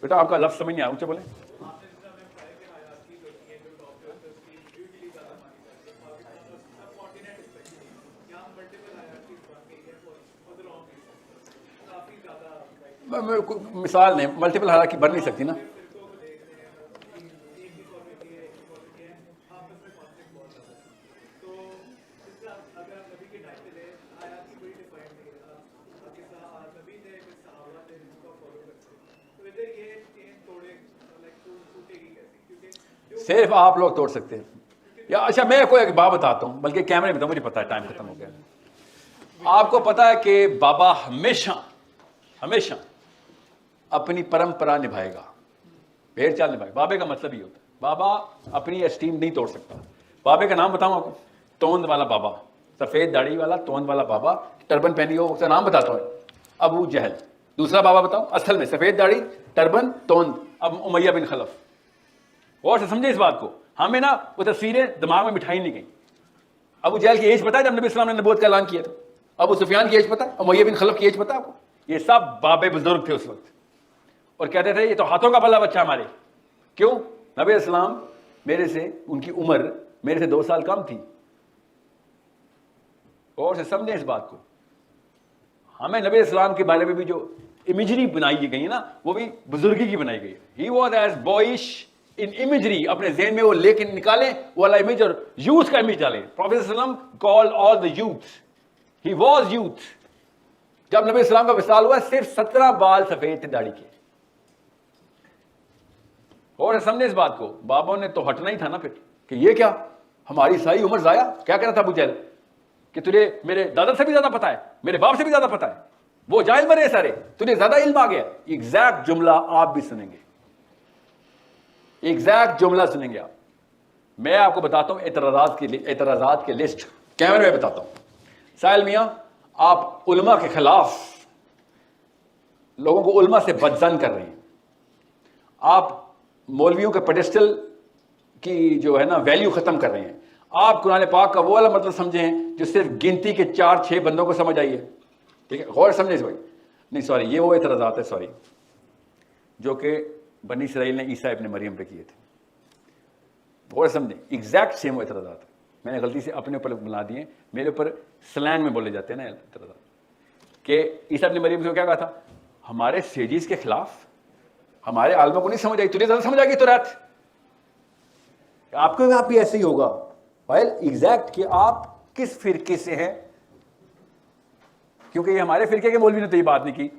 بیٹا آپ کا لفظ سمجھ نہیں آیا, اونچے بولیں. مثال نہیں, ملٹیپل ہائرارکی بن نہیں سکتی نا. صرف آپ لوگ توڑ سکتے ہیں. یا اچھا میں کوئی ایک بات بتاتا ہوں, بلکہ کیمرے میں بتاؤں, مجھے پتا ہے ٹائم ختم ہو گیا. آپ کو پتا ہے کہ بابا ہمیشہ ہمیشہ اپنی پرمپرا نبھائے گا, بھیڑ چال نبھائے گا. بابے کا مطلب یہ ہوتا ہے, بابا اپنی اسٹیم نہیں توڑ سکتا. بابے کا نام بتاؤں آپ کو, توند والا بابا, سفید داڑھی والا توند والا بابا, ٹربن پہنی ہو, اس کا نام بتاتا ہوں, ابو جہل. دوسرا بابا بتاؤں, اصل میں سفید داڑھی, ٹربن, توند, اب امیہ بن خلف. اور سے سمجھے اس بات کو, ہمیں نا وہ تصویریں دماغ میں بٹھائی نہیں گئی. ابو جہل کی ایج پتا ہے جب نبی اسلام نے نبوت کا اعلان کیا تھا؟ ابو سفیان کی ایج پتا ہے؟ امیہ بن خلف کی ایج پتا ہے آپ کو؟ یہ سب بابے بزرگ تھے اس وقت, اور کہتے تھے یہ تو ہاتھوں کا پلا بچہ ہمارے. کیوں؟ نبی اسلام میرے سے, ان کی عمر میرے سے 2 سال کم تھی. اور سے سمجھیں اس بات کو. ہمیں نبی اسلام کے بارے میں بھی جو امیجری بنائی گئی ہے نا, وہ بھی بزرگی کی بنائی گئی ہے. He was as boyish in imagery, اپنے ذہن میں وہ لے کے نکالیں وہ والا امیج اور یوتھ کا امیج ڈالیں. پروفیٹ صلی اللہ علیہ وسلم call all the youth, he was youth. جب نبی اسلام کا وصال ہوا صرف 17 بال سفید تھے داڑھی کے. اور سمجھے اس بات کو, بابوں نے تو ہٹنا ہی تھا نا پھر, کہ یہ کیا ہماری ساری عمر ضائع. کیا کہنا تھا ابو جہل کہ تجھے میرے دادا سے بھی زیادہ پتا ہے, میرے باپ سے بھی زیادہ پتا ہے, وہ جاہل مرے سارے, تجھے زیادہ علم آ گیا. ایگزیکٹ جملہ آپ بھی سنیں گے, ایگزیکٹ جملہ سنیں گے آپ. میں آپ کو بتاتا ہوں اعتراضات کے لسٹ, کیمرے میں بتاتا ہوں. ساحل میاں, آپ علماء کے خلاف لوگوں کو علماء سے بدظن کر رہے ہیں. آپ مولویوں کے پیڈسٹل کی جو ہے نا ویلیو ختم کر رہے ہیں. آپ قرآن پاک کا وہ والا مطلب سمجھیں جو صرف گنتی کے 4-6 بندوں کو سمجھ آئی ہے. ٹھیک ہے, غور سمجھے اس بھائی. نہیں سوری, یہ وہ اعتراضات ہے سوری جو کہ بنی اسرائیل نے عیسیٰ ابن مریم پہ کیے تھے. غور سمجھیں, ایگزیکٹ سیم وہ اعتراضات ہیں. میں نے غلطی سے اپنے اوپر بنا دیے, میرے اوپر سلینگ میں بولے جاتے ہیں نا اعتراضات, کہ عیسیٰ ابن مریم سے کیا کہا تھا, ہمارے سیجیز کے خلاف, ہمارے عالموں کو نہیں سمجھ آئی, تجھے زیادہ سمجھ آ گئی تو رات آپ کو بھی ایسے ہی ہوگا. وائل ایگزیکٹ کہ آپ کس فرقے سے ہیں, کیونکہ یہ ہمارے فرقے کے مولوی نے تو یہ بات نہیں کی.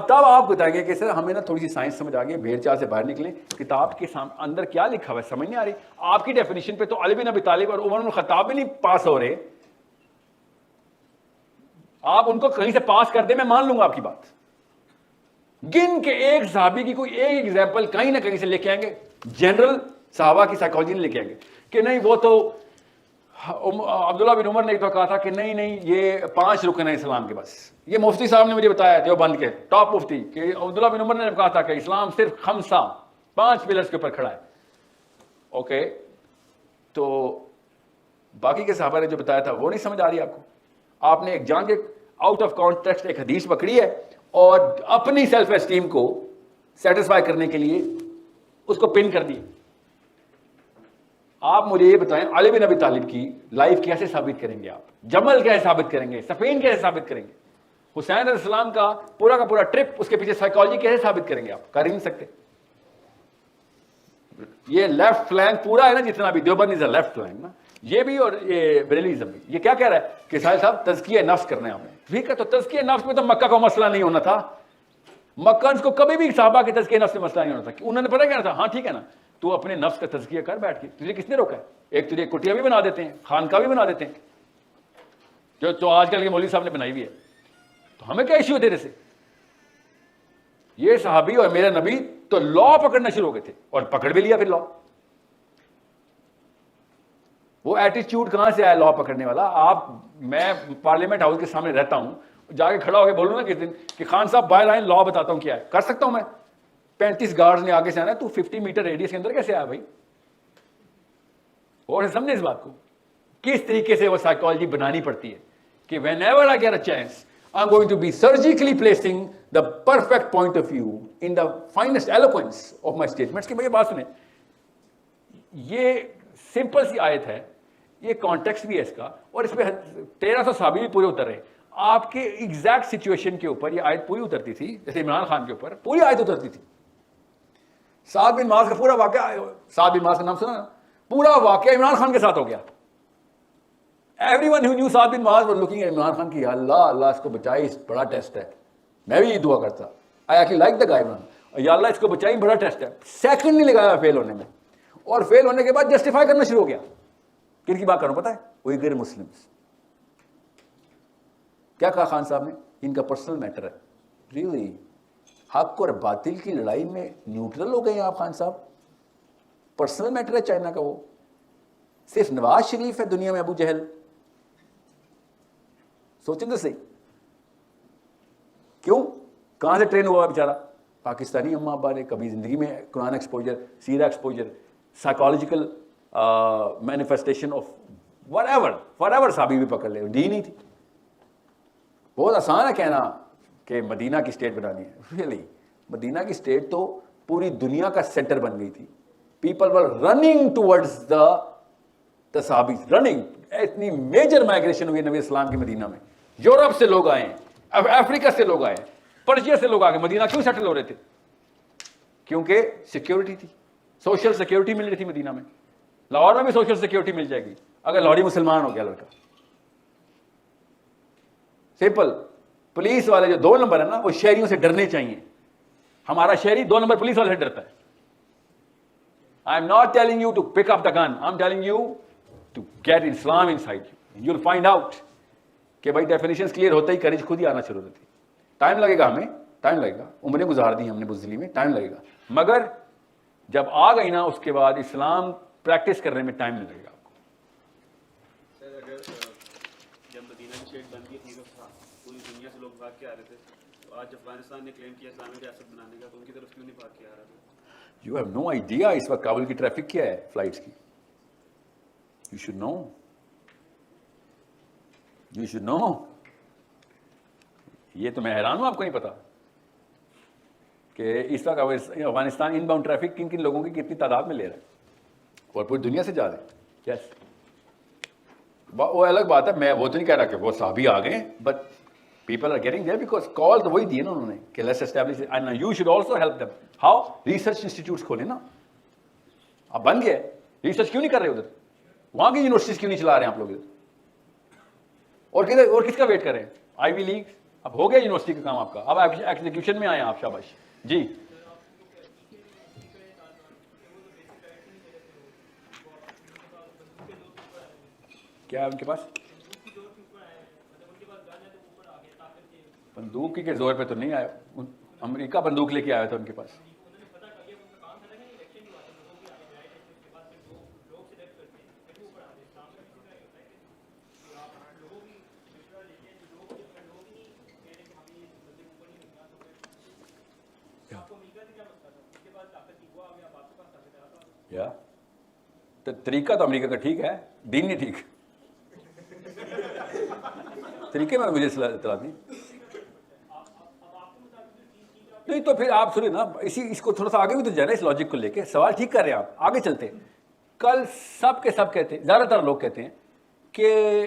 تب آپ بتائیں گے کہ سر ہمیں نا تھوڑی سی سائنس سمجھ آ گئی, بھیڑ چال سے باہر نکلیں, کتاب کے اندر کیا لکھا ہوا ہے سمجھ نہیں آ رہی. آپ کی ڈیفینیشن پہ تو علی بن ابی طالب اور عمر بن الخطاب بھی نہیں پاس ہو رہے. آپ ان کو کہیں سے پاس کر دیں, میں مان لوں گا آپ کی بات. گن کے ایک صحابی کی کوئی ایک ایگزامپل کہیں نہ کہیں سے لے کے آئیں گے, جنرل صحابہ کی سائیکالوجی نہیں لے کے آئیں گے کہ نہیں وہ تو عبداللہ بن عمر نے تو کہا تھا کہ نہیں یہ 5 رکن ہیں اسلام کے. بس یہ مفتی صاحب نے مجھے بتایا, دیوبند کے ٹاپ مفتی, کہ عبداللہ بن عمر نے کہا تھا کہ اسلام صرف 5 پلرز کے اوپر کھڑا ہے. اوکے, تو باقی کے صحابہ نے جو بتایا تھا وہ نہیں سمجھ آ رہی آپ کو. آپ نے ایک جان کے آؤٹ آف کانٹیکسٹ ایک حدیث پکڑی ہے اور اپنی سیلف اسٹیم کو سیٹسفائی کرنے کے لیے اس کو پن کر دی. آپ مجھے یہ بتائیں, علی بن ابی طالب کی لائف کیسے ثابت کریں گے آپ, جمل کیسے ثابت کریں گے, صفین کیسے ثابت کریں گے, حسین علیہ السلام کا پورا ٹرپ اس کے پیچھے سائیکالوجی کیسے ثابت کریں گے آپ, کر ہی نہیں سکتے. یہ لیفٹ فلینک پورا ہے نا جتنا بھی, دیوبند از اے لیفٹ فلینک نا, یہ بھی اور یہ بریلویزم بھی. یہ کیا کہہ رہا ہے کہ ساحل صاحب تزکیہ نفس کرنا ہے ہمیں. ٹھیک ہے, تو تزکیہ نفس میں تو مکہ کا مسئلہ نہیں ہونا تھا. مکہ کو کبھی بھی صحابہ کے تزکیہ نفس میں مسئلہ نہیں ہونا تھا. انہوں نے پتہ کیا تھا, ہاں ٹھیک ہے نا, تو اپنے نفس کا تزکیہ کر بیٹھ کے, تجھے کس نے روکا ہے. ایک تجھے کٹیا بھی بنا دیتے ہیں, خانقاہ بھی بنا دیتے ہیں, جو آج کل کے مولوی صاحب نے بنائی ہوئی ہے. تو ہمیں کیا ایشو ہے تیرے سے. یہ صحابی اور میرا نبی تو لا پکڑنا شروع ہو گئے تھے, اور پکڑ بھی لیا پھر لا. وہ ایٹیچیوڈ کہاں سے آیا لا پکڑنے والا. آپ, میں پارلیمنٹ ہاؤس کے سامنے رہتا ہوں, جا کے کھڑا ہو کے بولوں نا کس دن کہ خان صاحب باہر آئیں, لا بتاتا ہوں کیا ہے, کر سکتا ہوں میں. 35 گارڈز نے آگے سے آنا ہے, تو 50 میٹر ریڈیس کے اندر کیسے آیا بھائی. اور سمجھے اس بات کو, کس طریقے سے وہ سائیکالوجی بنانی پڑتی ہے کہ whenever I get a chance I'm going to be surgically placing the perfect point of view in the finest eloquence of my statements. کہ بھئی بات سنیں, یہ سمپل سی آیت ہے, یہ کانٹیکسٹ بھی ہے اس کا, اور اس پہ 1300 صحابی بھی پورے اتر رہے. آپ کے ایگزیکٹ سچویشن کے اوپر یہ آیت پوری اترتی تھی, جیسے عمران خان کے اوپر پوری آیت اترتی تھی. سعد بن معاذ کا پورا واقعہ, سعد بن معاذ کا نام سنا نا, پورا واقعہ عمران خان کے ساتھ ہو گیا. Everyone who knew Saad bin Muaz was looking at Imran Khan ki ya Allah اس کو بچائے, اس بڑا ٹیسٹ ہے. میں بھی یہ دعا کرتا, I actually like the guy Imran, یا اللہ اس کو بچائے, بڑا ٹیسٹ ہے. سیکنڈ نہیں لگایا فیل ہونے میں, اور فیل ہونے کے بعد جسٹیفائی کرنا شروع ہو گیا. کن کی بات کروں پتہ ہے؟ اوئیگر مسلمس. کیا کہا خان صاحب نے؟ ان کا پرسنل میٹر ہے. ریئلی حق اور باطل کی لڑائی میں نیوٹرل ہو گئے ہیں آپ خان صاحب. پرسنل میٹر ہے چائنا کا, وہ صرف نواز شریف ہے دنیا میں ابو جہل. سوچیں تو صحیح, کیوں, کہاں سے ٹرین ہوا بیچارہ؟ پاکستانی اماں ابا نے کبھی زندگی میں قرآن ایکسپوجر, سیرہ exposure, psychological manifestation of whatever صحابی بھی پکڑ لے, دی نہیں تھی. بہت آسان ہے کہنا کہ مدینہ کی اسٹیٹ بنانی ہے. ریئلی مدینہ کی اسٹیٹ تو پوری دنیا کا سینٹر بن گئی تھی. People were running towards the صحابیز, رننگ. اتنی میجر مائگریشن ہوئی نبی اسلام کی مدینہ میں. یورپ سے لوگ آئے ہیں, افریقہ سے لوگ آئے, پرشیا سے لوگ آ کے مدینہ کیوں سیٹل ہو رہے تھے؟ کیونکہ سیکیورٹی تھی, سوشل سیکیورٹی مل رہی تھی مدینہ میں. لاہور میں بھی سوشل سیکیورٹی مل جائے گی اگر لاہوری مسلمان ہو گیا لڑکا. سمپل. پولیس والے جو 2 نمبر ہیں نا, وہ شہریوں سے ڈرنے چاہیے. ہمارا شہری 2 نمبر پولیس والے سے ڈرتا ہے. I am not telling you to pick up the gun. I am telling you to get Islam inside you. You'll find out کہ بھائی ڈیفینیشنز کلیئر ہوتا ہی کریج خود ہی آنا شروع ہوتی. ٹائم لگے گا, ہمیں ٹائم لگے گا, عمریں گزار دی ہم نے بزدلی میں, ٹائم لگے گا. مگر جب آ گئی نا اس کے بعد اسلام پریکٹس کرنے میں ٹائم نہیں لگے گا آپ کو. سر اگر جب مدینہ کی اسٹیٹ بن گئی تھی تو پوری دنیا سے لوگ بھاگ کے آ رہے تھے, تو آج افغانستان نے کلیم کیا اسلامی ریاست بنانے کا, تو ان کی طرف کیوں نہیں بھاگ کے آ رہا تھا؟ You have no idea اس وقت کابل کی ٹریفک کیا ہے فلائٹس کی. You should know. You should know. یہ تو میں حیران ہوں, آپ کو نہیں پتا کہ اس وقت افغانستان ان باؤنڈ ٹریفک کن کن لوگوں کی کتنی تعداد میں لے رہا ہے, اور پوری دنیا سے جا رہے ہیں. یس, وہ الگ بات ہے, میں وہ تو نہیں کہہ رہا کہ وہ صحابی آ گئے, but people are getting there because call تو وہی دی نا انہوں نے کہ let's establish it, and you should also help them. How? Research institutes کھولے نا. اب بن گیا, ریسرچ کیوں نہیں کر رہے ادھر؟ وہاں کی یونیورسٹیز کیوں نہیں چلا رہے ہیں آپ لوگ ادھر؟ اور کس کا ویٹ کر رہے ہیں؟ آئی وی لیگ. اب ہو گیا یونیورسٹی کا کام آپ کا, اب ایگزیکیوشن میں آئے ہیں آپ. شاباش جی. کیا ہے ان کے پاس؟ بندوق کے زور پہ تو نہیں آیا, امریکہ بندوق لے کے آیا تھا ان کے پاس. یا طریقہ تو امریکہ کا ٹھیک ہے, دین نہیں ٹھیک. طریقے میں مجھے اطلاع دی نہیں, تو پھر آپ سنیں نا, اس کو تھوڑا سا آگے بھی تو جانا, اس لاجک کو لے کے سوال ٹھیک کر رہے ہیں آپ, آگے چلتے ہیں. کل سب کے سب کہتے ہیں, زیادہ تر لوگ کہتے ہیں کہ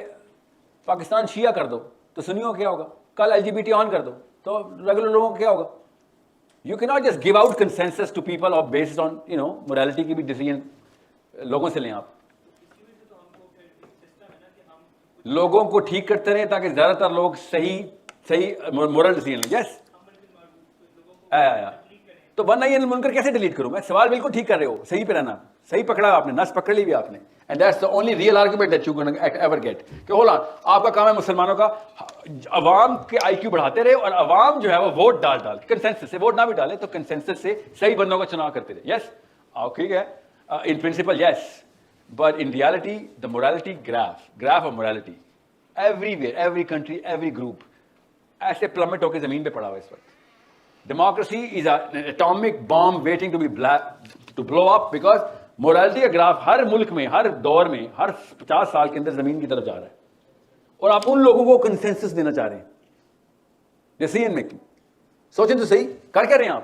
پاکستان شیعہ کر دو تو سنیوں کیا ہوگا, کل LGBT آن کر دو تو ریگولر لوگوں کو کیا ہوگا. یو کی not just give out consensus to people of based on morality کی بھی ڈیسیجن لوگوں سے لیں آپ. لوگوں کو ٹھیک کرتے رہیں تاکہ زیادہ تر لوگ صحیح مورل ڈیسیجن لیں. یس, تو ورنہ یہ منکر کیسے ڈیلیٹ کروں میں؟ سوال بالکل ٹھیک کر رہے ہو, صحیح پہ رہنا, صحیح پکڑا آپ نے, نس پکڑ لی بھی آپ نے. And that's the only real argument that you can ever get. کہ ہولڈ آن, آپ کا کام ہے مسلمانوں کا عوام کے آئی کیو بڑھاتے رہے, اور عوام جو ہے وہ ووٹ ڈال کنسنسس سے, ووٹ نہ بھی ڈالے تو کنسنسس سے صحیح بندوں کا چناؤ کرتے رہے. یس, ٹھیک ہے, in principle yes, but in reality the morality graph of morality everywhere, every country, every group ایسے پلمٹ ہو کے زمین پہ پڑا ہوا اس وقت. Democracy is an atomic bomb waiting to blow up because morality کا گراف ہر ملک میں, ہر دور میں, ہر 50 سال کے اندر زمین کی طرف جا رہا ہے, اور آپ ان لوگوں کو کنسنسس دینا چاہ رہے ہیں. Decision making. سوچیں تو صحیح, کر کیا رہے ہیں آپ؟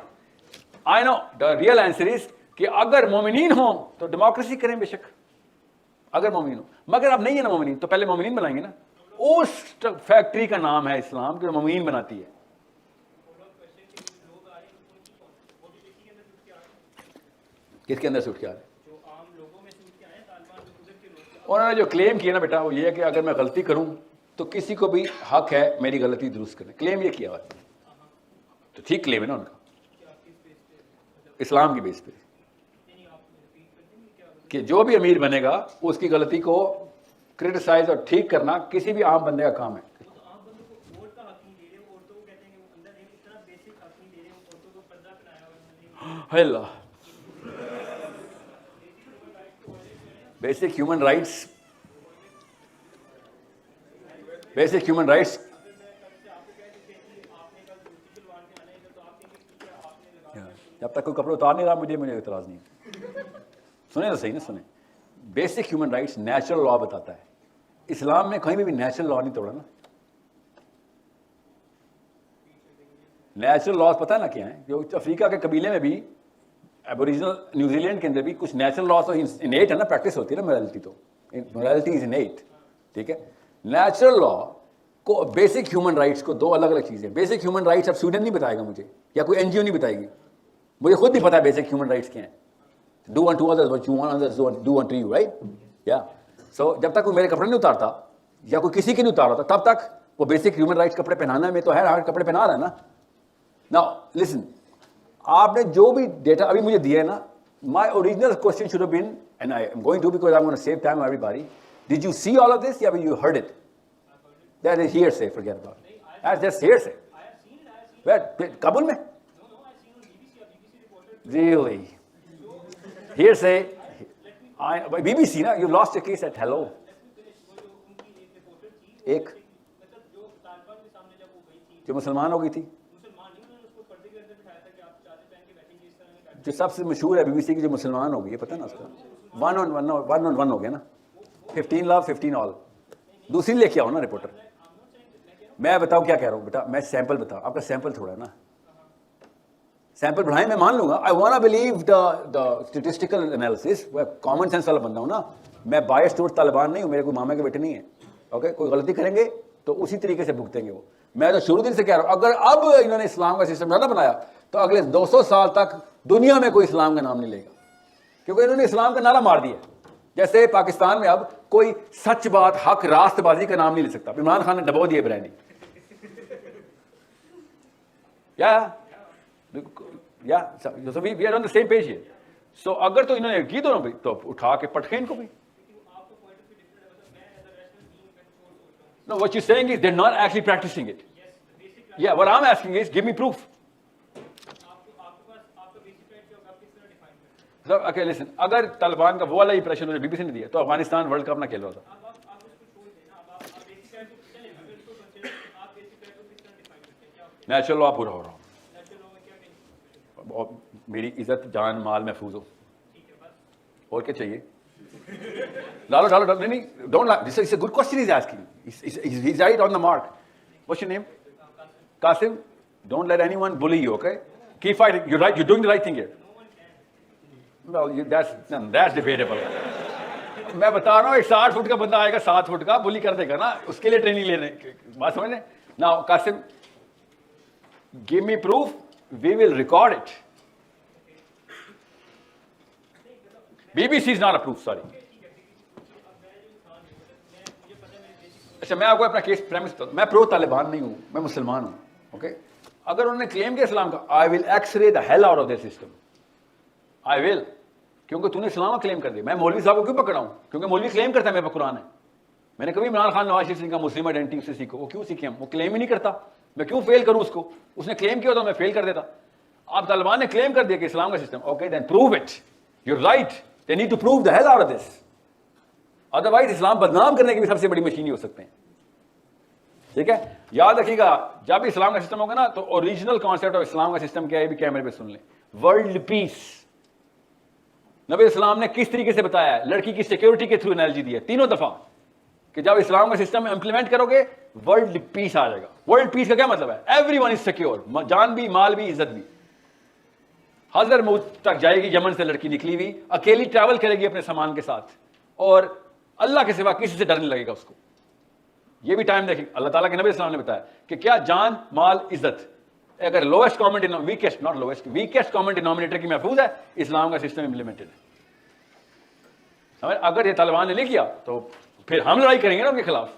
آئی نو دا ریئل آنسر از کہ اگر مومنین ہوں تو ڈیموکریسی کریں بے شک, اگر مومنین ہوں, مگر اب نہیں ہے نا مومنین, تو پہلے مومنین بنائیں گے نا. اس فیکٹری کا نام ہے اسلام جو مومنین بناتی ہے. کس کے اندر سے اٹھ کے آ رہے ہیں؟ انہوں نے جو کلیم کیا نا بیٹا وہ یہ ہے کہ اگر میں غلطی کروں تو کسی کو بھی حق ہے میری غلطی درست کرنے. کلیم یہ کیا ہوا ہے تو ٹھیک کلیم ہے نا ان کا, اسلام کی بیس پہ, کہ جو بھی امیر بنے گا اس کی غلطی کو کرٹیسائز اور ٹھیک کرنا کسی بھی عام بندے کا کام ہے. اللہ basic human rights, basic human rights جب تک کوئی کپڑے اتار نہیں رہا مجھے اعتراض نہیں ہے. سنیں تو صحیح نا, سنیں. بیسک ہیومن رائٹس نیچرل لا بتاتا ہے. اسلام میں کہیں بھی نیچرل لا نہیں توڑا نا. نیچرل لاز پتہ ہے نا کیا ہے, جو افریقہ کے قبیلے میں بھی ایبوریجنل نیوزی لینڈ کے اندر بھی کچھ نیچرل لاز تو انیٹ ہے نا, پریکٹس ہوتی ہے نا morality, تو morality از انیٹ. ٹھیک ہے, نیچرل لا کو بیسک ہیومن رائٹس کو دو الگ الگ چیزیں. بیسک ہیومن رائٹس اب سویڈن نہیں بتائے گا مجھے, یا کوئی این جی او نہیں بتائے گی, مجھے خود نہیں پتا بیسک ہیومن رائٹس کیا ہیں. Do unto others what you want others to do unto you, right? Yeah. So جب تک کوئی میرے کپڑے نہیں اتارتا یا کوئی کسی کے نہیں اتار ہوتا تب تک وہ بیسک ہیومن رائٹس کپڑے پہنانا میں تو ہے نا, کپڑے پہنا رہا ہے نا. Now listen, آپ نے جو بھی ڈیٹا ابھی مجھے دیا ہے نا, my original question should have been, and I am going to because I'm going to save time on everybody, did you see all of this یا you heard it? That is hearsay, forget about it. That's just hearsay. Where? Kabul میں? Really? Hearsay. BBC نا, you lost your case at hello. ایک جو مسلمان ہو گئی تھی, جو سب سے مشہور ہے بی بی سی کی, جو مسلمان ہو گئی ہے, پتہ نا اس کا, 1 on 1 ہو گیا نا, 15 love 15 all. دوسری لے کے آؤ نا رپورٹر. میں بتاؤں کیا کہہ رہا ہوں بیٹا, میں سیمپل بتاؤں, آپ کا سیمپل تھوڑا ہے نا, سیمپل بڑھائیں, میں مان لوں گا. I want believe the statistical analysis, common sense والا بندہ ہوں نا, میں بائس ٹورڈ طالبان نہیں ہوں, میرے کوئی ماما کے بیٹے نہیں ہیں. اوکے, کوئی غلطی کریں گے تو اسی طریقے سے بھگتیں گے وہ. میں تو شروع دن سے کہہ رہا ہوں, اگر اب انہوں نے اسلام کا سسٹم زیادہ بنایا تو اگلے 200 سال تک دنیا میں کوئی اسلام کا نام نہیں لے گا, کیونکہ انہوں نے اسلام کا نعرہ مار دیا. جیسے پاکستان میں اب کوئی سچ بات حق راست بازی کا نام نہیں لے سکتا. عمران خان نے دبو دیے برانڈی. So we are on the same page here. So اگر تو انہوں نے کی تو اٹھا کے پٹکیں ان کو بھی. No, what you're saying is they're not actually practicing it. Yeah, what I'm asking is give me proof. So, okay, listen, اگر طالبان کا وہ والا امپریشن انہوں نے بی بی سی نے دیا تو افغانستان ورلڈ کپ نہ کھیل رہا تھا. نیچرل لا پورا ہو رہا ہوں, میری عزت جان مال محفوظ ہو, اور کیا چاہیے. ڈالو ڈالو ڈالو. نہیں, don't, this is a good question is asking, he is right on the mark. What's your name? Qasim. Don't let anyone bully you, okay, keep fighting, you right, you doing the right thing here. Well, that's debatable. میں بتا رہا ہوں, ایک 60 fit کا بندہ آئے گا 7 fit کا, بلی کر دے گا نا, اس کے لیے ٹریننگ لینے. بات سمجھ لیں. Now Qasim, give me proof, we will record it. BBC is not a proof, sorry. اچھا, میں آپ کو اپنا کیس پریمس بتا دوں. میں پرو طالبان نہیں ہوں, میں مسلمان ہوں. اوکے, اگر انہوں نے کلیم کیا اسلام کا, I will X-ray the hell out of their system. I will. کیونکہ تو نے اسلام کا کلیم کر دیا. میں مولوی صاحب کو کیوں پکڑا ہوں؟ کیونکہ مولوی کلیم کرتا ہے میرے پاس قرآن ہے. میں نے کبھی عمران خان نواز شریف سنگھ کا مسلم آئیڈینٹی سے سیکھو, وہ کیوں سیکھے ہم؟ وہ کلیم ہی نہیں کرتا, میں کیوں فیل کروں اس کو؟ اس نے کلیم کیا ہوتا میں فیل کر دیتا. اب طالبان نے کلیم کر دیا کہ اسلام کا system, okay then prove it, you are right, they need to prove the hell out of this. Otherwise اسلام بدنام کرنے کی بھی سب سے بڑی مشین ہی ہو سکتے ہیں. ٹھیک ہے, یاد رکھیے گا, جب اسلام کا سسٹم ہوگا نا تو اوریجنل کانسیپٹ آف اسلام کا سسٹم کیا ہے, بھی کیمرے پہ سن لیں. World peace. نبی اسلام نے کس طریقے سے بتایا ہے, لڑکی کی سیکیورٹی کے تھرو انالوجی دی ہے 3 دفعہ, کہ جب اسلام کا سسٹم امپلیمنٹ کرو گے ورلڈ پیس آ جائے گا. ورلڈ پیس کا کیا مطلب ہے؟ ایوری ون از سیکیور, جان بھی, مال بھی, عزت بھی. حضر موت تک جائے گی, یمن سے لڑکی نکلی ہوئی, اکیلی ٹریول کرے گی اپنے سامان کے ساتھ, اور اللہ کے سوا کسی سے ڈر نہیں لگے گا اس کو. یہ بھی ٹائم دیکھیں, اللہ تعالیٰ کے نبی السلام نے بتایا کہ کیا جان, مال, عزت اگر lowest common weakest, not lowest, weakest common denominator کی محفوظ ہے, اسلام کا سسٹم امپلیمنٹڈ ہے. اگر یہ طالبان نے نہیں کیا تو پھر ہم لڑائی کریں گے نا ان کے خلاف.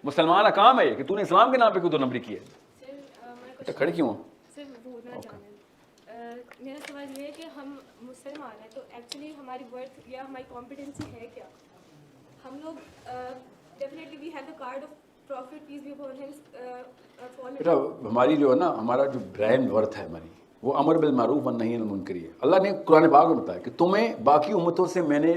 مسلمان کا کام ہے یہ کہ تو نے اسلام کے نام پہ کیوں 2 نمبری کی ہے. کھڑی کیوں ہو؟ میرا سوال یہ ہے کہ ہم مسلمان ہیں تو ایکچولی ہماری ورتھ یا ہماری کمپیٹنسی ہے کیا؟ ہم لوگ definitely we have the card of prophet peace be upon him. بیٹا ہماری جو ہے نا, ہمارا جو برانڈ ورتھ ہے ہماری, وہ امر بالمعروف والنہی عن المنکر ہے. اللہ نے قرآن پاک میں بتایا کہ تمہیں باقی امتوں سے میں نے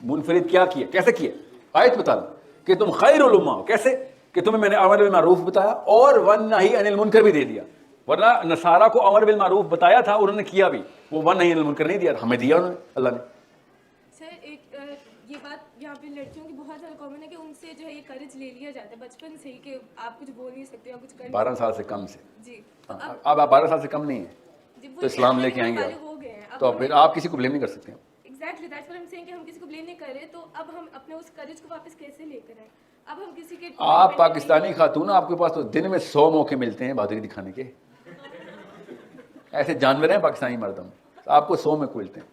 منفرد کیا کیا, کیسے کیا. آیت بتا دوں کہ تم خیر الامہ ہو. کیسے؟ کہ تمہیں میں نے امر بالمعروف بتایا اور والنہی عن المنکر بھی دے دیا. ورنہ نصارہ کو امر بالمعروف بتایا تھا, انہوں نے کیا بھی, وہ والنہی عن المنکر نہیں دیا, ہمیں دیا انہوں نے, اللہ نے. سر ایک یہ بات یہاں پہ لڑکیوں کی بہت زیادہ کامن ہے کہ ان سے جو ہے یہ کرج لے لیا جاتا ہے بچپن سے ہی کہ آپ کچھ بول نہیں سکتے, آپ کچھ کر 12 سال سے کم سے. جی اب آپ 12 سال سے کم نہیں ہیں تو اسلام لے کے آئیں گے تو پھر آپ کسی کو بلیم نہیں کر سکتے. Exactly that's what I am saying کہ ہم کسی کو بلیم نہیں کر رہے, تو اب ہم اپنے اس کرج کو واپس کیسے لے کر آئیں؟ اب ہم کسی کے, آپ پاکستانی خاتون, آپ کے پاس تو دن میں 100 موقع ملتے ہیں بہادری دکھانے کے. ایسے جانور ہیں پاکستانی مرد, ہم آپ کو 100 میں ملتے ہیں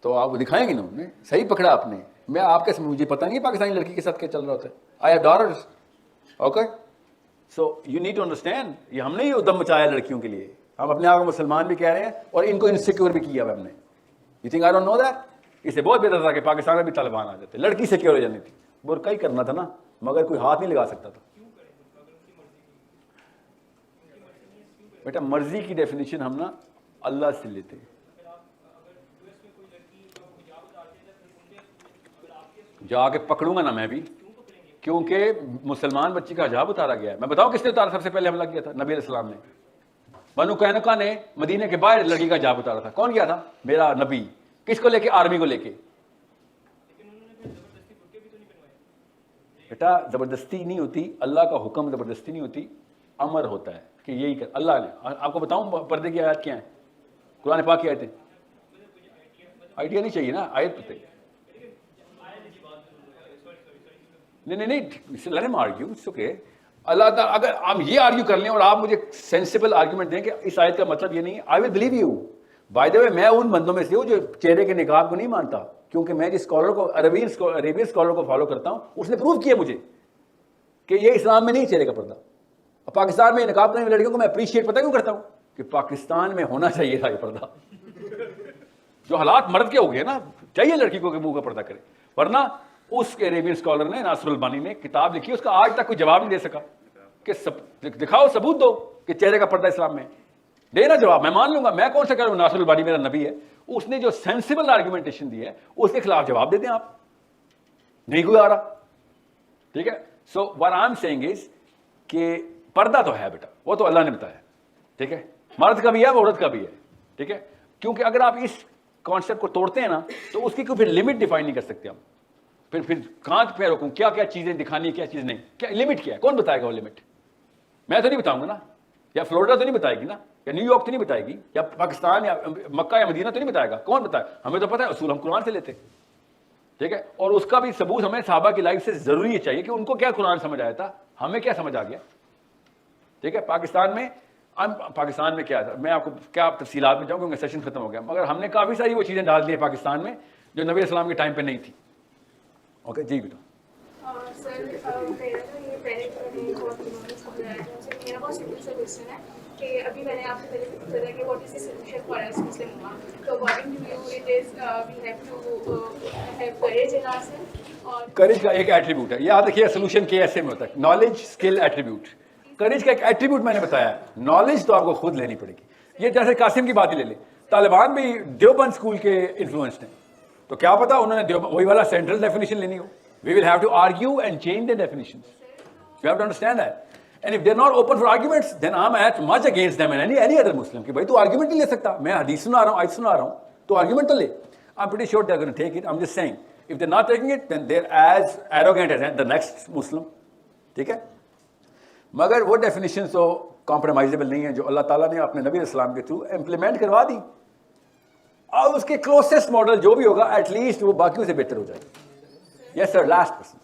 تو آپ کو دکھائیں گے نا. انہوں نے صحیح پکڑا آپ نے. میں آپ کے, مجھے پتہ نہیں پاکستانی لڑکی کے ساتھ کیا چل رہا ہوتا ہے. I have daughters, okay, so you need to understand. یہ ہم نے ہی ادم مچایا لڑکیوں کے لیے. ہم اپنے آپ کو مسلمان بھی کہہ رہے ہیں اور ان کو انسیکیور بھی کیا ہوا ہم نے. You think I don't know that. اس سے بہت بہتر تھا کہ پاکستان میں بھی طالبان آ جاتے, لڑکی سیکیور ہو جانی تھی. برقع ہی کرنا تھا نا, مگر کوئی ہاتھ نہیں لگا سکتا تھا. بیٹا مرضی کی ڈیفینیشن ہم نا اللہ سے لیتے ہیں. جا کے پکڑوں گا نا میں بھی, کیونکہ مسلمان بچی کا حجاب اتارا گیا ہے. میں بتاؤں کس نے اتارا, سب سے پہلے حملہ کیا تھا نبی علیہ السلام نے. بنو قینقاع نے مدینے کے باہر لڑکی کا حجاب اتارا تھا. کون کیا تھا؟ میرا نبی. کس کو لے کے؟ آرمی کو لے کے. بیٹا زبردستی نہیں ہوتی, اللہ کا حکم زبردستی نہیں ہوتی, امر ہوتا ہے کہ یہی کر. اللہ نے, آپ کو بتاؤں پردے کی آیات کیا ہیں, قرآن پاک کی آیتیں. آئیڈیا نہیں چاہیے نا, آیت پتہ. نہیں, let him argue, it's okay. اللہ تعالیٰ اگر ہم یہ آرگیو کر لیں اور آپ مجھے سینسیبل آرگیومنٹ دیں کہ اس آیت کا مطلب یہ نہیں ہے, I will believe you. By the way, میں ان بندوں میں سے ہوں جو چہرے کے نقاب کو نہیں مانتا, کیونکہ میں جس اسکالر کو, عربین اسکالر کو فالو کرتا ہوں, اس نے پروو کیا مجھے کہ یہ اسلام میں نہیں چہرے کا پردہ. اور پاکستان میں نقاب کرنے والی لڑکیوں کو میں اپریشیٹ پتہ کیوں کرتا ہوں کہ پاکستان میں ہونا چاہیے تھا یہ پردہ. جو حالات مرد کے ہو گئے نا, چاہیے لڑکی کو کہ منہ کا پردہ کرے. ورنہ اس کے عربین اسکالر نے, ناصر البانی نے کتاب لکھی, اس کا آج تک کوئی جواب نہیں دے سکا کہ دکھاؤ, ثبوت دو کہ چہرے کا پردہ اسلام میں. دینا جواب, میں مان لوں گا. میں کون سا کہہ رہا ہوں ناصر البانی میرا نبی ہے. اس نے جو سینسیبل آرگومنٹیشن دی ہے اس کے خلاف جواب دے دیں آپ. نہیں کوئی آ رہا, ٹھیک ہے. سو what I'm saying is کہ پردہ تو ہے بیٹا, وہ تو اللہ نے بتایا, ٹھیک ہے. مرد کا بھی ہے, عورت کا بھی ہے, ٹھیک ہے. کیونکہ اگر آپ اس کانسیپٹ کو توڑتے ہیں نا تو اس کی کوئی پھر لمٹ ڈیفائن نہیں کر سکتے ہم. پھر کہاں پہ روکوں, کیا کیا چیزیں دکھانی, کیا چیز نہیں, کیا لمٹ کیا ہے, کون بتائے گا وہ لمٹ؟ میں تو نہیں بتاؤں گا نا, یا فلوریڈا تو نہیں بتائے گی نا, یا نیو یارک تو نہیں بتائے گی, یا پاکستان یا مکہ یا مدینہ تو نہیں بتائے گا. کون بتائے؟ ہمیں تو پتہ ہے, اصول ہم قرآن سے لیتے, ٹھیک ہے. اور اس کا بھی ثبوت ہمیں صحابہ کی لائف سے ضروری چاہیے کہ ان کو کیا قرآن سمجھ آیا تھا, ہمیں کیا سمجھ آ گیا, ٹھیک ہے. پاکستان میں کیا تھا, میں آپ کو کیا تفصیلات میں جاؤں کیونکہ سیشن ختم ہو گیا, مگر ہم نے کافی ساری وہ چیزیں ڈال دی ہیں پاکستان میں جو نبی السلام کے ٹائم پہ نہیں تھی. اوکے جی بیٹا. سر میرا جو یہ پہلے میرا بہت سمپل سا کوشچن ہے کہ ابھی میں نے آپ سے پہلے پوچھا تھا کہ what is the solution for اس مسلم امہ. تو according to you it is we have to have courage in our self. اور کریج کا ایک ایٹریبیوٹ ہے, یاد رکھیے سولوشن کے ایسے میں ہوتا ہے, نالج, اسکل, ایٹریبیوٹ. کریج کا ایک ایٹریبیوٹ میں نے بتایا ہے, نالج تو آپ کو خود لینی پڑے گی. یہ جیسے قاسم کی بات ہی لے لیں, طالبان بھی دیوبند اسکول کے انفلوئنسڈ ہیں, تو کیا پتا انہوں نے وہی والا سینٹرل ڈیفینیشن لینی ہو. We will have to argue and change the definitions. You have to understand that. And if they're not open for arguments, then I'm at much against them and any other Muslim. کہ بھائی تو argument نہیں لے سکتا, میں حدیث سنا رہا ہوں, آیت سنا رہا ہوں, تو argument تو لے. I'm pretty sure they're going to take it. I'm just saying, if they're not taking it, then they're as arrogant as the next Muslim. ٹھیک ہے, مگر وہ ڈیفینیشن تو کمپرومائزیبل نہیں ہے جو اللہ تعالیٰ نے اپنے نبی السلام کے تھرو امپلیمنٹ کروا دی, اور اس کے کلوزسٹ ماڈل جو بھی ہوگا ایٹ لیسٹ وہ باقیوں سے بہتر ہو جائے گا. یس سر, لاسٹ پرسن.